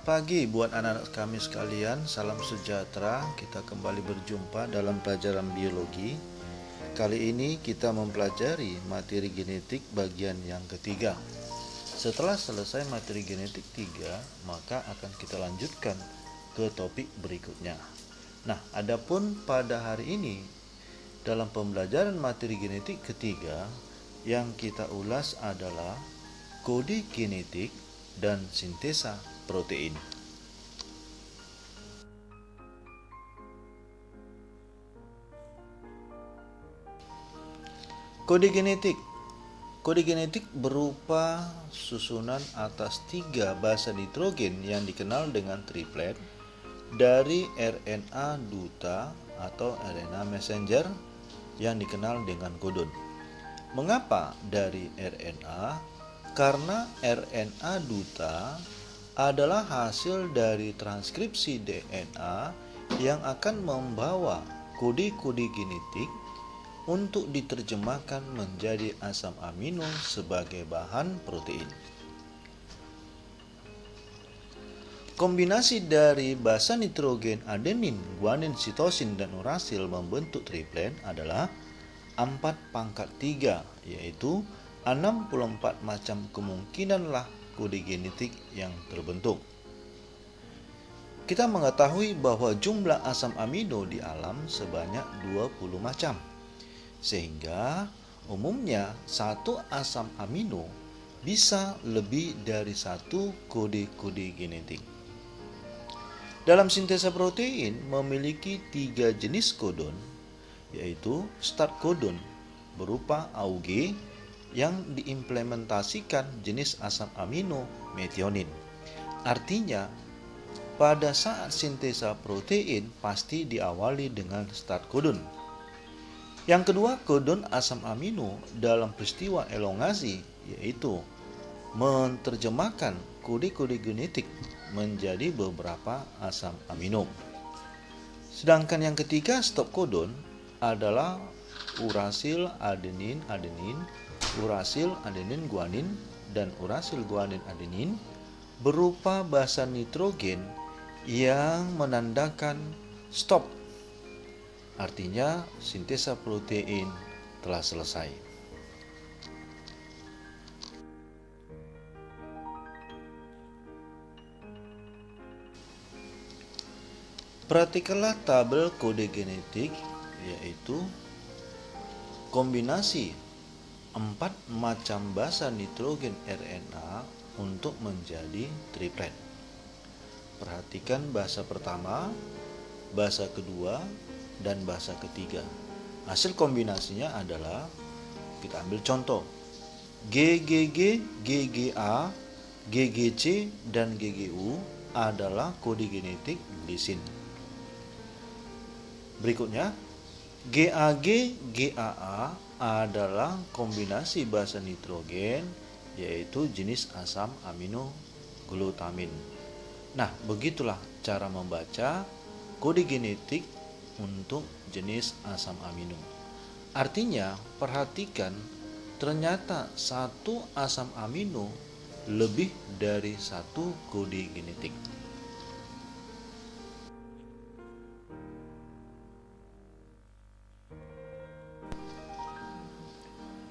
Selamat pagi buat anak-anak kami sekalian, salam sejahtera. Kita kembali berjumpa dalam pelajaran biologi. Kali ini kita mempelajari materi genetik bagian yang ketiga. Setelah selesai materi genetik 3, maka akan kita lanjutkan ke topik berikutnya. Nah, adapun pada hari ini dalam pembelajaran materi genetik ketiga yang kita ulas adalah kode genetik dan sintesa protein. Kode genetik. Kode genetik berupa susunan atas 3 basa nitrogen yang dikenal dengan triplet dari RNA duta atau RNA messenger yang dikenal dengan kodon. Mengapa dari RNA? Karena RNA duta adalah hasil dari transkripsi DNA yang akan membawa kode-kode genetik untuk diterjemahkan menjadi asam amino sebagai bahan protein. Kombinasi dari basa nitrogen adenin, guanin, sitosin, dan urasil membentuk triplet adalah 4/3, yaitu 64 macam kemungkinanlah kode genetik yang terbentuk. Kita mengetahui bahwa jumlah asam amino di alam sebanyak 20 macam. Sehingga umumnya satu asam amino bisa lebih dari satu kode-kode genetik. Dalam sintesa protein memiliki 3 jenis kodon, yaitu start kodon berupa AUG yang diimplementasikan jenis asam amino metionin. Artinya, pada saat sintesa protein pasti diawali dengan start kodon. Yang kedua, kodon asam amino dalam peristiwa elongasi, yaitu menerjemahkan kode-kode genetik menjadi beberapa asam amino. Sedangkan yang ketiga, stop kodon adalah urasil adenin, urasil adenin guanin, dan urasil guanin adenin berupa basa nitrogen yang menandakan stop. Artinya sintesa protein telah selesai. Perhatikanlah tabel kode genetik, yaitu kombinasi 4 macam basa nitrogen RNA untuk menjadi triplet. Perhatikan basa pertama, basa kedua, dan basa ketiga. Hasil kombinasinya adalah, kita ambil contoh, GGG, GGA, GGC, dan GGU adalah kode genetik glisin. Berikutnya, GAG, GAA adalah kombinasi basa nitrogen, yaitu jenis asam amino glutamin. Nah, begitulah cara membaca kode genetik untuk jenis asam amino. Artinya, perhatikan, ternyata satu asam amino lebih dari satu kode genetik.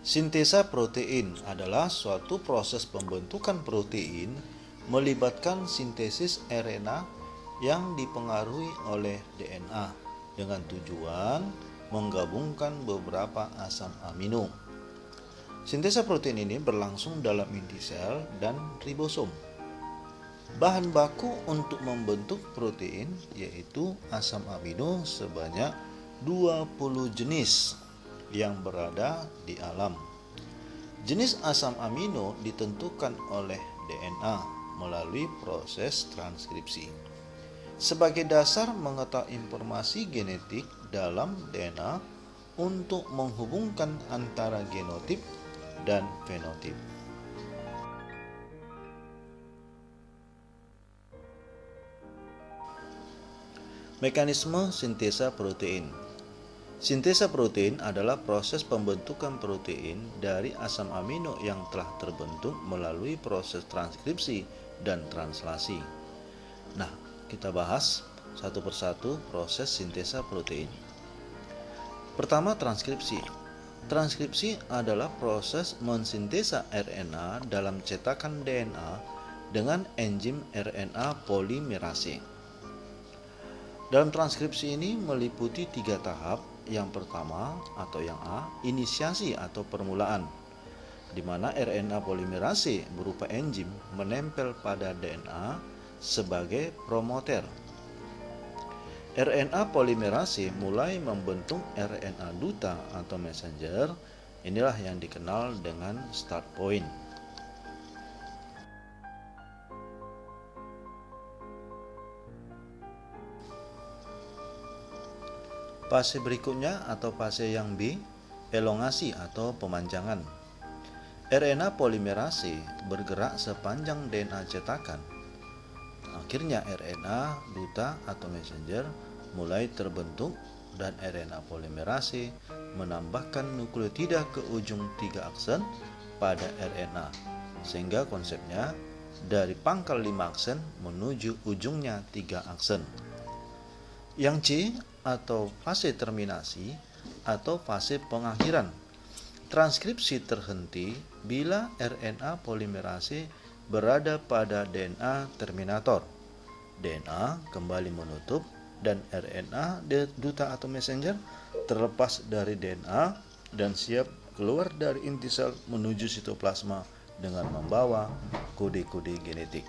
Sintesa protein adalah suatu proses pembentukan protein melibatkan sintesis RNA yang dipengaruhi oleh DNA dengan tujuan menggabungkan beberapa asam amino. Sintesa protein ini berlangsung dalam inti sel dan ribosom. Bahan baku untuk membentuk protein yaitu asam amino sebanyak 20 jenis yang berada di alam. Jenis asam amino ditentukan oleh DNA melalui proses transkripsi. Sebagai dasar mengetahui informasi genetik dalam DNA untuk menghubungkan antara genotip dan fenotip. Mekanisme sintesa protein. Sintesa protein adalah proses pembentukan protein dari asam amino yang telah terbentuk melalui proses transkripsi dan translasi. Nah, kita bahas satu persatu proses sintesa protein. Pertama, transkripsi. Transkripsi adalah proses mensintesa RNA dalam cetakan DNA dengan enzim RNA polimerase. Dalam transkripsi ini meliputi 3 tahap. Yang pertama atau yang A, inisiasi atau permulaan, di mana RNA polimerase berupa enzim menempel pada DNA sebagai promoter. RNA polimerase mulai membentuk RNA duta atau messenger. Inilah yang dikenal dengan start point. Fase berikutnya atau fase yang B, elongasi atau pemanjangan. RNA polimerase bergerak sepanjang DNA cetakan. Akhirnya RNA duta atau messenger mulai terbentuk dan RNA polimerase menambahkan nukleotida ke ujung 3 aksen pada RNA, sehingga konsepnya dari pangkal 5 aksen menuju ujungnya 3 aksen. Yang C atau fase terminasi atau fase pengakhiran. Transkripsi terhenti bila RNA polimerase berada pada DNA terminator. DNA kembali menutup dan RNA duta atau messenger terlepas dari DNA dan siap keluar dari inti sel menuju sitoplasma dengan membawa kode-kode genetik.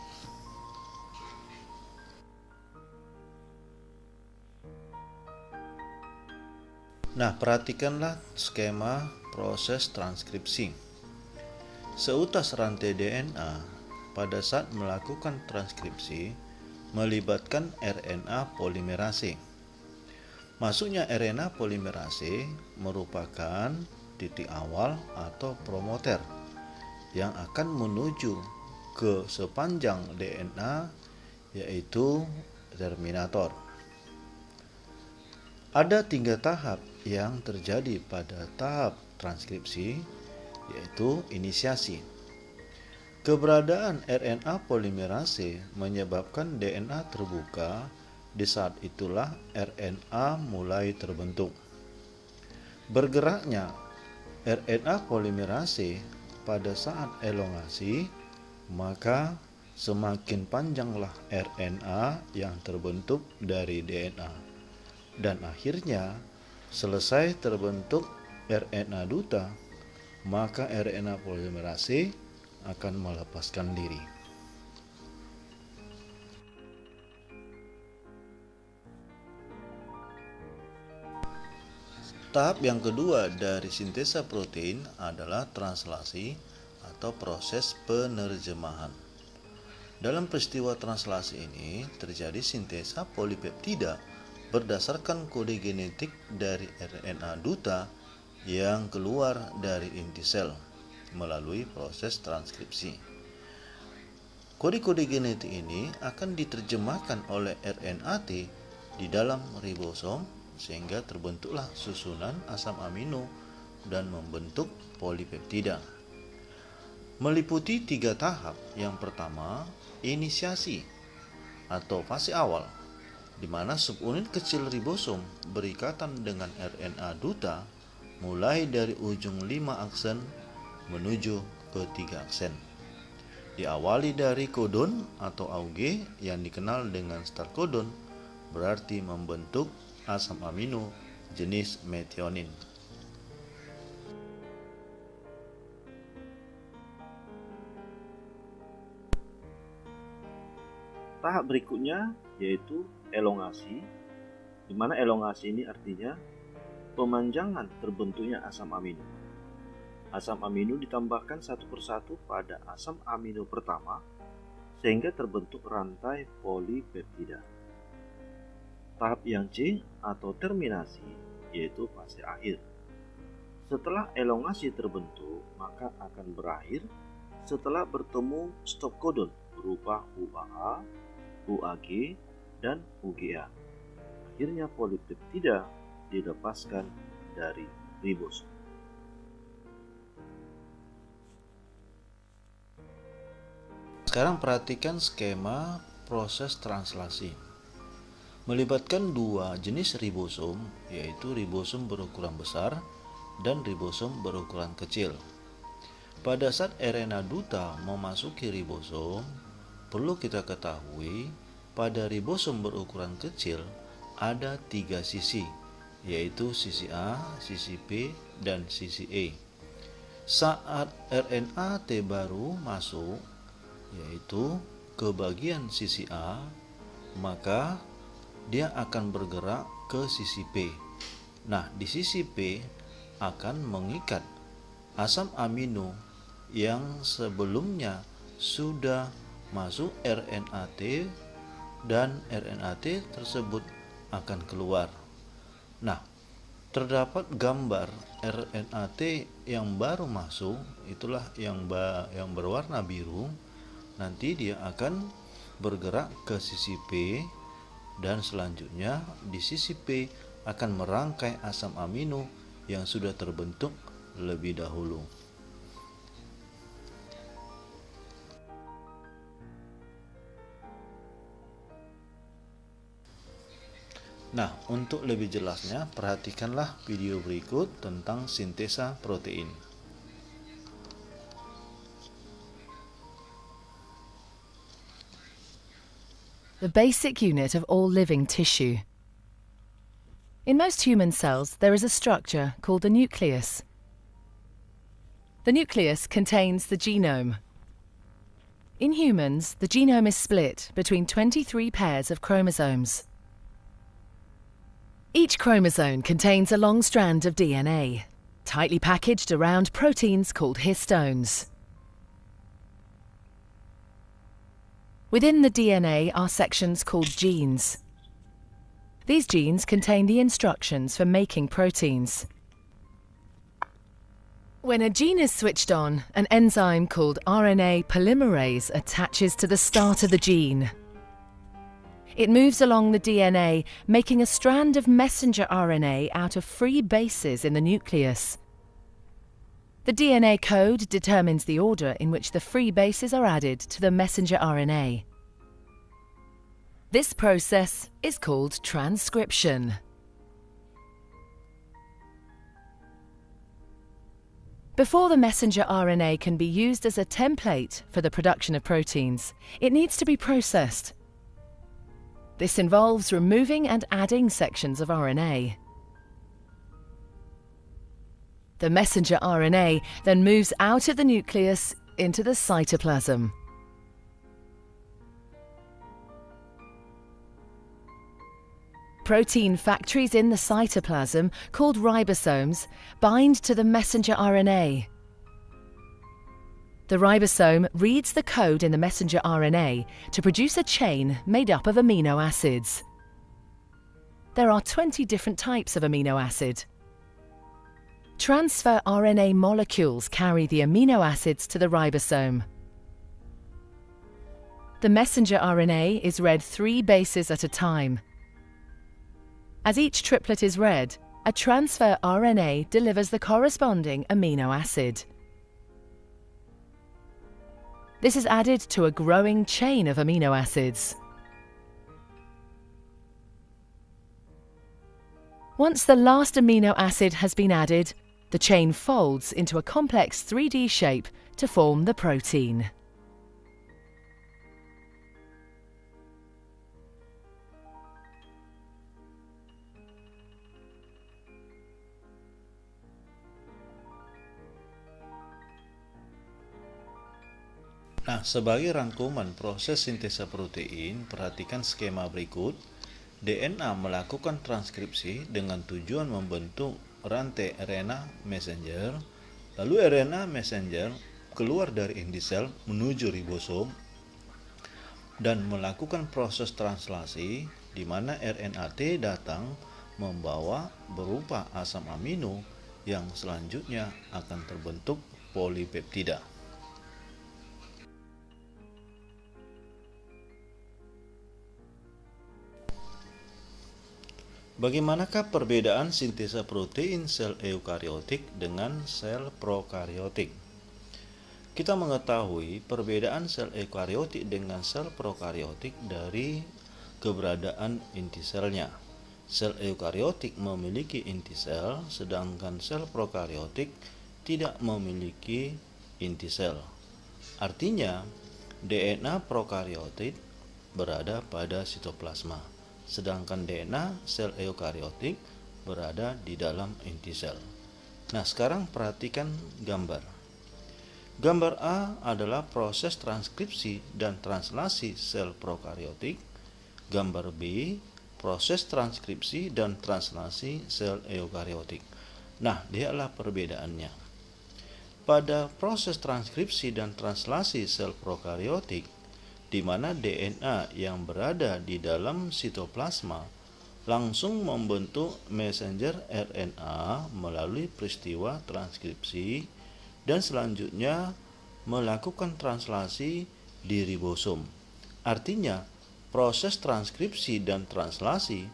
Nah, perhatikanlah skema proses transkripsi. Seutas rantai DNA pada saat melakukan transkripsi melibatkan RNA polimerase. Masuknya RNA polimerase merupakan titik awal atau promoter yang akan menuju ke sepanjang DNA, yaitu terminator. Ada 3 tahap yang terjadi pada tahap transkripsi, yaitu inisiasi. Keberadaan RNA polimerase menyebabkan DNA terbuka. Di saat itulah RNA mulai terbentuk. Bergeraknya RNA polimerase pada saat elongasi, maka semakin panjanglah RNA yang terbentuk dari DNA. Dan akhirnya selesai terbentuk RNA duta, maka RNA polimerase akan melepaskan diri. Tahap yang kedua dari sintesa protein adalah translasi atau proses penerjemahan. Dalam peristiwa translasi ini terjadi sintesa polipeptida berdasarkan kode genetik dari RNA duta yang keluar dari inti sel melalui proses transkripsi. Kode-kode genetik ini akan diterjemahkan oleh RNA-T di dalam ribosom sehingga terbentuklah susunan asam amino dan membentuk polipeptida. Meliputi 3 tahap. Yang pertama, inisiasi atau fase awal, di mana subunit kecil ribosom berikatan dengan RNA duta mulai dari ujung 5 aksen menuju ke 3 aksen. Diawali dari kodon atau AUG yang dikenal dengan start kodon, berarti membentuk asam amino jenis methionine. Tahap berikutnya yaitu elongasi, di mana elongasi ini artinya pemanjangan terbentuknya asam amino. Asam amino ditambahkan satu persatu pada asam amino pertama sehingga terbentuk rantai polipeptida. Tahap yang C atau terminasi yaitu fase akhir. Setelah elongasi terbentuk, maka akan berakhir setelah bertemu stop kodon berupa UAA, UAG, dan UGA. Akhirnya polipeptida dilepaskan dari ribosom. Sekarang perhatikan skema proses translasi. Melibatkan dua jenis ribosom, yaitu ribosom berukuran besar dan ribosom berukuran kecil. Pada saat RNA duta memasuki ribosom, perlu kita ketahui pada ribosom berukuran kecil ada 3 sisi, yaitu sisi A, sisi B, dan sisi E. Saat RNA T baru masuk, yaitu ke bagian sisi A, maka dia akan bergerak ke sisi P. Nah, di sisi P akan mengikat asam amino yang sebelumnya sudah masuk RNA-T, dan RNA-T tersebut akan keluar. Nah, terdapat gambar RNA-T yang baru masuk, itulah yang berwarna biru. Nanti dia akan bergerak ke sisi P, dan selanjutnya di sisi P akan merangkai asam amino yang sudah terbentuk lebih dahulu. Nah, untuk lebih jelasnya, perhatikanlah video berikut tentang sintesa protein. The basic unit of all living tissue. In most human cells, there is a structure called the nucleus. The nucleus contains the genome. In humans, the genome is split between 23 pairs of chromosomes. Each chromosome contains a long strand of DNA, tightly packaged around proteins called histones. Within the DNA are sections called genes. These genes contain the instructions for making proteins. When a gene is switched on, an enzyme called RNA polymerase attaches to the start of the gene. It moves along the DNA, making a strand of messenger RNA out of free bases in the nucleus. The DNA code determines the order in which the free bases are added to the messenger RNA. This process is called transcription. Before the messenger RNA can be used as a template for the production of proteins, it needs to be processed. This involves removing and adding sections of RNA. The messenger RNA then moves out of the nucleus into the cytoplasm. Protein factories in the cytoplasm, called ribosomes, bind to the messenger RNA. The ribosome reads the code in the messenger RNA to produce a chain made up of amino acids. There are 20 different types of amino acid. Transfer RNA molecules carry the amino acids to the ribosome. The messenger RNA is read 3 bases at a time. As each triplet is read, a transfer RNA delivers the corresponding amino acid. This is added to a growing chain of amino acids. Once the last amino acid has been added, the chain folds into a complex 3D shape to form the protein. Nah, sebagai rangkuman proses sintesa protein, perhatikan skema berikut. DNA melakukan transkripsi dengan tujuan membentuk rantai RNA messenger. Lalu RNA messenger keluar dari inti sel menuju ribosom dan melakukan proses translasi, di mana RNA-T datang membawa berupa asam amino yang selanjutnya akan terbentuk polipeptida. Bagaimanakah perbedaan sintesa protein sel eukariotik dengan sel prokariotik? Kita mengetahui perbedaan sel eukariotik dengan sel prokariotik dari keberadaan inti selnya. Sel eukariotik memiliki inti sel, sedangkan sel prokariotik tidak memiliki inti sel. Artinya, DNA prokariotik berada pada sitoplasma, sedangkan DNA sel eukariotik berada di dalam inti sel. Nah, sekarang perhatikan gambar. Gambar A adalah proses transkripsi dan translasi sel prokariotik. Gambar B, proses transkripsi dan translasi sel eukariotik. Nah, lihatlah perbedaannya. Pada proses transkripsi dan translasi sel prokariotik, di mana DNA yang berada di dalam sitoplasma langsung membentuk messenger RNA melalui peristiwa transkripsi dan selanjutnya melakukan translasi di ribosom. Artinya, proses transkripsi dan translasi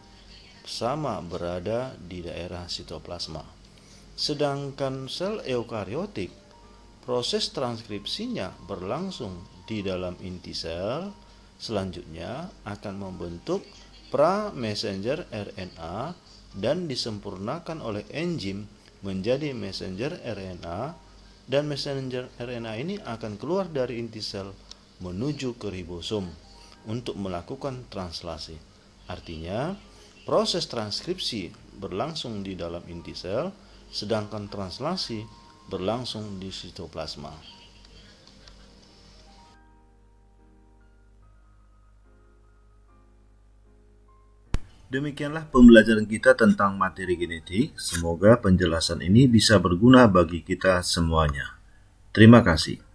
sama berada di daerah sitoplasma. Sedangkan sel eukariotik, proses transkripsinya berlangsung di dalam inti sel, selanjutnya akan membentuk pra-messenger RNA dan disempurnakan oleh enzim menjadi messenger RNA, dan messenger RNA ini akan keluar dari inti sel menuju ke ribosom untuk melakukan translasi. Artinya, proses transkripsi berlangsung di dalam inti sel, sedangkan translasi berlangsung di sitoplasma. Demikianlah pembelajaran kita tentang materi genetik. Semoga penjelasan ini bisa berguna bagi kita semuanya. Terima kasih.